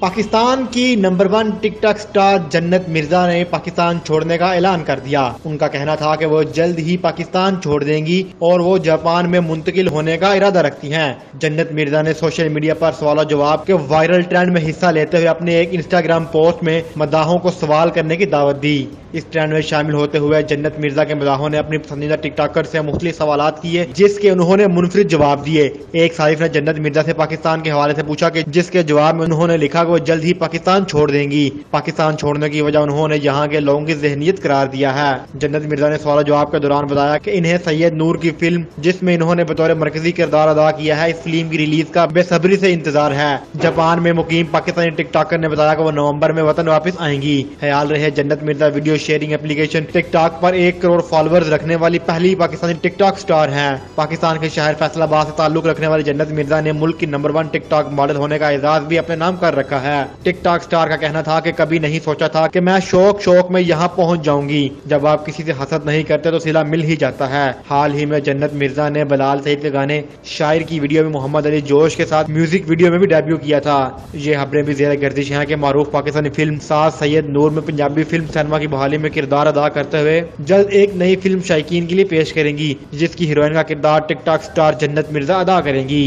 पाकिस्तान की number 1 TikTok star जन्नत मिर्जा ने पाकिस्तान छोड़ने का ऐलान कर दिया। उनका कहना था कि वो जल्द ही पाकिस्तान छोड़ देंगी और वो जापान में मुंतकिल होने का इरादा रखती हैं। जन्नत मिर्जा ने सोशल मीडिया पर सवाल जवाब के वायरल ट्रेंड में हिस्सा लेते हुए अपने एक इंस्टाग्राम पोस्ट में मदाहों को सवाल करने की दावत दी। इस ट्रेंड में शामिल होते हुए जन्नत मिर्जा के मदाहों ने अपनी पसंदीदा टिकटॉकर से मुख्तलिफ सवाल किए, जिसके उन्होंने मुनफरिद जवाब दिए। एक सारिफ ने जन्नत मिर्जा से पाकिस्तान के हवाले से पूछा कि जिसके जवाब में उन्होंने लिखा वो जल्द ही पाकिस्तान छोड़ देंगी। पाकिस्तान छोड़ने की वजह उन्होंने यहाँ के लोगों की ज़हनियत करार दिया है। जन्नत मिर्जा ने सवाल जवाब के दौरान बताया कि इन्हें सैयद नूर की फिल्म, जिसमें इन्होंने बतौर मरकजी किरदार अदा किया है, इस फिल्म की रिलीज का बेसब्री से इंतजार है। जापान में मुकीम पाकिस्तानी टिकटॉकर ने बताया कि वो नवंबर में वतन वापस आएंगी। ख्याल रहे जन्नत Mirza video sharing application TikTok पर 1 करोड़ फॉलोअर्स रखने वाली पहली पाकिस्तानी टिकटॉक स्टार है। पाकिस्तान के शहर फैसलाबाद से ताल्लुक रखने वाली जन्नत मिर्जा ने मुल्क की नंबर 1 टिकटॉक मॉडल होने का एजाज भी अपने नाम कर रखा है। टिकटॉक स्टार का कहना था कि कभी नहीं सोचा था कि मैं शौक में यहाँ पहुँच जाऊंगी। जब आप किसी से हसद नहीं करते तो सिला मिल ही जाता है। हाल ही में जन्नत मिर्जा ने बिलाल सईद के गाने शायर की वीडियो में मोहम्मद अली जोश के साथ म्यूजिक वीडियो में भी डेब्यू किया था। ये खबरें भी ज़ेर गर्दिश हैं कि मारूफ पाकिस्तानी फिल्म साज सैयद नूर में पंजाबी फिल्म सिनेमा की बहाली में किरदार अदा करते हुए जल्द एक नई फिल्म शायकीन के लिए पेश करेंगी, जिसकी हीरोइन का किरदार टिकटॉक स्टार जन्नत मिर्जा अदा करेंगी।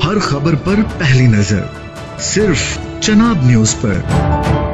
हर खबर पर पहली नजर सिर्फ चनाब न्यूज पर।